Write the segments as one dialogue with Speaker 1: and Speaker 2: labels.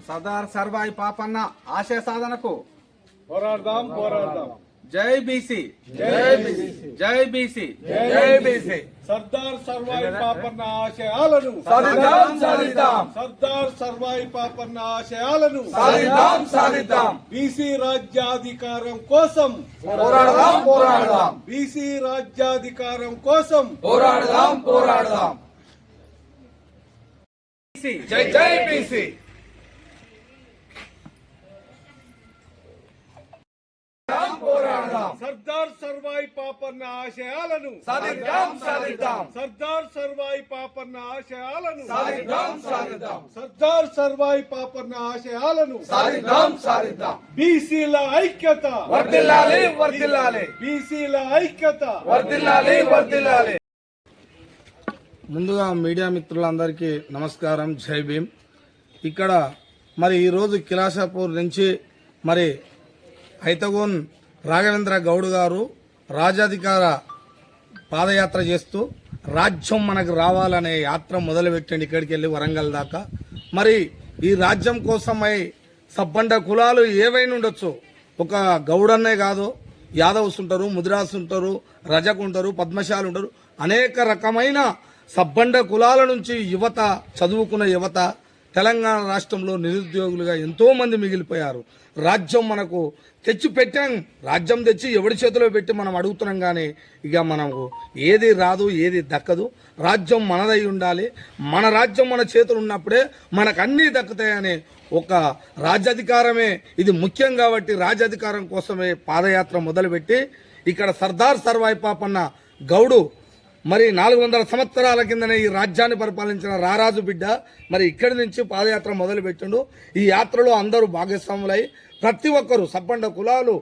Speaker 1: సర్దార్ సర్వాయి పాపన్న ఆశయ సాధనకు
Speaker 2: పోరాడదాం పోరాడదాం.
Speaker 1: జై బీసీ,
Speaker 2: జై బీసీ,
Speaker 1: జై బీసీ,
Speaker 2: జై బీసీ. సర్దార్ సర్వాయి పాపన్న ఆశయాలను
Speaker 3: సాధిద్దాం సాధిద్దాం,
Speaker 2: సర్దార్ సర్వాయి పాపన్న ఆశయాలను
Speaker 3: సాధిద్దాం సాధిద్దాం.
Speaker 2: బీసీ రాజ్యాధికారం కోసం
Speaker 3: పోరాడదాం పోరాడదాం,
Speaker 2: బీసీ రాజ్యాధికారం కోసం
Speaker 3: పోరాడదాం పోరాడదాం.
Speaker 1: బీసీ,
Speaker 3: జై జై బీసీ. పోరాడదాం,
Speaker 2: సర్దార్ సర్వాయి పాపన్న ఆశయాలను
Speaker 3: సాధిద్దాం సాధిద్దాం,
Speaker 2: సర్దార్ సర్వాయి పాపన్న ఆశయాలను
Speaker 3: సాధిద్దాం సాధిద్దాం,
Speaker 2: సర్దార్ సర్వాయి పాపన్న ఆశయాలను
Speaker 3: సాధిద్దాం సాధిద్దాం.
Speaker 2: బీసీల ఐక్యత
Speaker 3: వర్ధిల్లాలి వర్ధిల్లాలి,
Speaker 2: బీసీల ఐక్యత
Speaker 3: వర్ధిల్లాలి వర్ధిల్లాలి.
Speaker 4: ముందుగా మీడియా మిత్రులందరికీ నమస్కారం, జై భీమ్. ఇక్కడ మరి ఈరోజు కిలాషాపూర్ నుంచి మరి హైతగోన్ రాఘవేంద్ర గౌడ్ గారు రాజ్యాధికార పాదయాత్ర చేస్తూ రాజ్యం మనకు రావాలనే యాత్ర మొదలుపెట్టండి ఇక్కడికి వెళ్ళి వరంగల్ దాకా. మరి ఈ రాజ్యం కోసమై సబ్బండ కులాలు ఏవైనా ఉండొచ్చు, ఒక గౌడన్నే కాదు, యాదవ్స్ ఉంటారు, ముదిరాస్ ఉంటారు, రజకు ఉంటారు, పద్మశాలు ఉంటారు, అనేక రకమైన సబ్బండ కులాల నుంచి యువత, చదువుకున్న యువత తెలంగాణ రాష్ట్రంలో నిరుద్యోగులుగా ఎంతో మంది మిగిలిపోయారు. రాజ్యం మనకు తెచ్చి పెట్టాం, రాజ్యం తెచ్చి ఎవడి చేతిలో పెట్టి మనం అడుగుతున్నాం, కానీ ఇక మనకు ఏది రాదు, ఏది దక్కదు. రాజ్యం మనదై ఉండాలి, మన రాజ్యం మన చేతులు ఉన్నప్పుడే మనకు అన్నీ దక్కుతాయని ఒక రాజ్యాధికారమే ఇది ముఖ్యం. కాబట్టి రాజ్యాధికారం కోసమే పాదయాత్ర మొదలుపెట్టి ఇక్కడ సర్దార్ సర్వాయి పాపన్న గౌడు మరి 400 సంవత్సరాల కిందనే ఈ రాజ్యాన్ని పరిపాలించిన రారాజు బిడ్డ మరి ఇక్కడి నుంచి పాదయాత్ర మొదలు పెట్టిండు. ఈ యాత్రలో అందరూ భాగస్వాములై ప్రతి ఒక్కరు సబ్బండ కులాలు,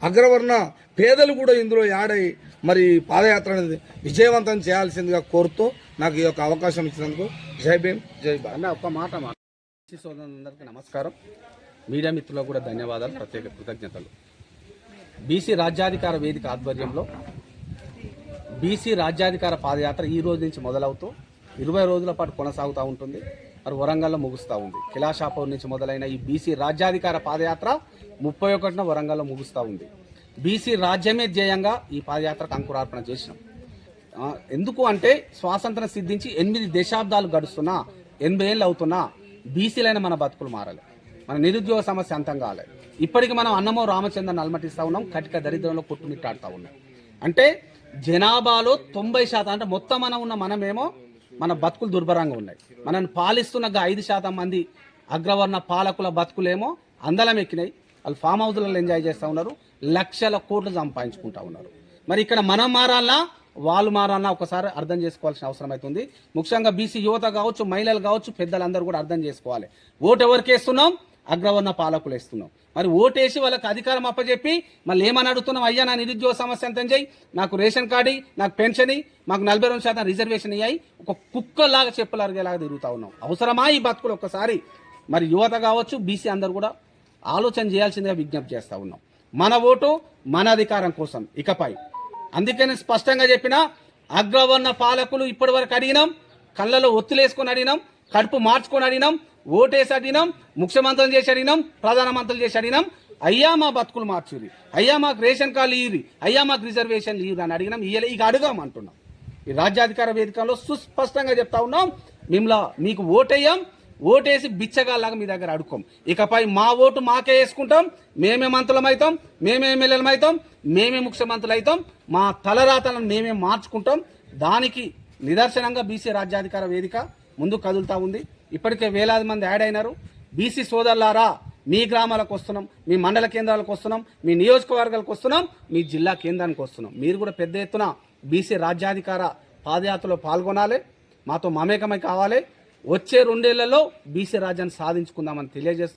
Speaker 4: అగ్రవర్ణ పేదలు కూడా ఇందులో యాడై మరి పాదయాత్ర అనేది విజయవంతం చేయాల్సిందిగా కోరుతూ నాకు ఈ యొక్క అవకాశం ఇచ్చినందుకు జై భీమ్, జై భారత్.
Speaker 1: అన్న ఒక్క మాట సోదరులందరికీ నమస్కారం, మీడియా మిత్రులకు కూడా ధన్యవాదాలు, ప్రత్యేక కృతజ్ఞతలు. బీసీ రాజ్యాధికార వేదిక ఆధ్వర్యంలో బీసీ రాజ్యాధికార పాదయాత్ర ఈ రోజు నుంచి మొదలవుతూ 20 రోజుల పాటు కొనసాగుతూ ఉంటుంది. మరి వరంగల్లో ముగుస్తూ ఉంది. కిలాషాపూర్ నుంచి మొదలైన ఈ బీసీ రాజ్యాధికార పాదయాత్ర 31న వరంగల్లో ముగుస్తూ ఉంది. బీసీ రాజ్యమే ధ్యేయంగా ఈ పాదయాత్రకు అంకురార్పణ చేసినాం. ఎందుకు అంటే స్వాతంత్రం సిద్ధించి 8 దశాబ్దాలు గడుస్తున్నా, 80 ఏళ్ళు అవుతున్నా బీసీలైన మన బతుకులు మారాలి, మన నిరుద్యోగ సమస్య అంతం కావాలి. ఇప్పటికి మనం అన్నమో రామచంద్రని అలమటిస్తూ ఉన్నాం, కటిక దరిద్రంలో కొట్టుమిట్టాడుతూ ఉన్నాం. అంటే జనాభాలో 90% అంటే మొత్తం మనమేమో మన బతుకులు దుర్భరంగా ఉన్నాయి. మనల్ని పాలిస్తున్న 5% మంది అగ్రవర్ణ పాలకుల బతుకులేమో అందలం ఎక్కినాయి. వాళ్ళు ఫామ్ హౌస్లలో ఎంజాయ్ చేస్తూ ఉన్నారు, లక్షల కోట్లు సంపాదించుకుంటా ఉన్నారు. మరి ఇక్కడ మనం మారాలన్నా వాళ్ళు మారాలన్నా ఒకసారి అర్థం చేసుకోవాల్సిన అవసరం అవుతుంది. ముఖ్యంగా బీసీ యువత కావచ్చు, మహిళలు కావచ్చు, పెద్దలందరూ కూడా అర్థం చేసుకోవాలి. ఓటు ఎవరికి వేస్తున్నాం? అగ్రవర్ణ పాలకులు వేస్తున్నాం. మరి ఓటేసి వాళ్ళకి అధికారం అప్పచెప్పి మళ్ళీ ఏమని అడుగుతున్నాం? అయ్యా నా నిరుద్యోగ సమస్య ఎంత చేయి, నాకు రేషన్ కార్డు, నాకు పెన్షన్, మాకు 42% రిజర్వేషన్ అయ్యాయి, ఒక కుక్కలాగా చెప్పులు అరిగేలాగా తిరుగుతూ ఉన్నాం. అవసరమా ఈ బతుకులు? ఒక్కసారి మరి యువత కావచ్చు, బీసీ అందరూ కూడా ఆలోచన చేయాల్సిందిగా విజ్ఞప్తి చేస్తూ ఉన్నాం. మన ఓటు మన అధికారం కోసం ఇకపై. అందుకే నేను స్పష్టంగా చెప్పిన, అగ్రవర్ణ పాలకులు ఇప్పటి వరకు అడిగినాం, కళ్ళలో ఒత్తులేసుకొని అడిగినాం, కడుపు మార్చుకొని అడిగినాం, ఓటేసి అడిగినాం, ముఖ్యమంత్రులు చేసి అడిగినాం, ప్రధానమంత్రులు చేసి అడిగినాం, అయ్యా మా బతుకులు మార్చురి, అయ్యా మాకు రేషన్ కార్డులు ఇయ్యి, అయ్యా మాకు రిజర్వేషన్లు ఇయ్యి అని అడిగినాం. ఇక అడుగాం అంటున్నాం. ఈ రాజ్యాధికార వేదికలో సుస్పష్టంగా చెప్తా ఉన్నాం, మీకు ఓటేయం, ఓటేసి బిచ్చగాళ్ళగా మీ దగ్గర అడుకోం. ఇకపై మా ఓటు మాకే వేసుకుంటాం, మేమే మంత్రులం అవుతాం, మేమే ఎమ్మెల్యేలం అవుతాం, మేమే ముఖ్యమంత్రులు అవుతాం, మా తలరాతలను మేమే మార్చుకుంటాం. దానికి నిదర్శనంగా బీసీ రాజ్యాధికార వేదిక ముందు కదులుతూ ఉంది. ఇప్పటికే వేలాది మంది యాడ్ అయినారు. బీసీ సోదరులారా, మీ గ్రామాలకు వస్తున్నాం, మీ మండల కేంద్రాలకు వస్తున్నాం, మీ నియోజకవర్గాలకు వస్తున్నాం, మీ జిల్లా కేంద్రానికి వస్తున్నాం. మీరు కూడా పెద్ద ఎత్తున బీసీ రాజ్యాధికార పాదయాత్రలో పాల్గొనాలి, మాతో మమేకమై కావాలి. వచ్చే 2 ఏళ్లలో బీసీ రాజ్యాన్ని సాధించుకుందామని తెలియజేస్తున్నాం.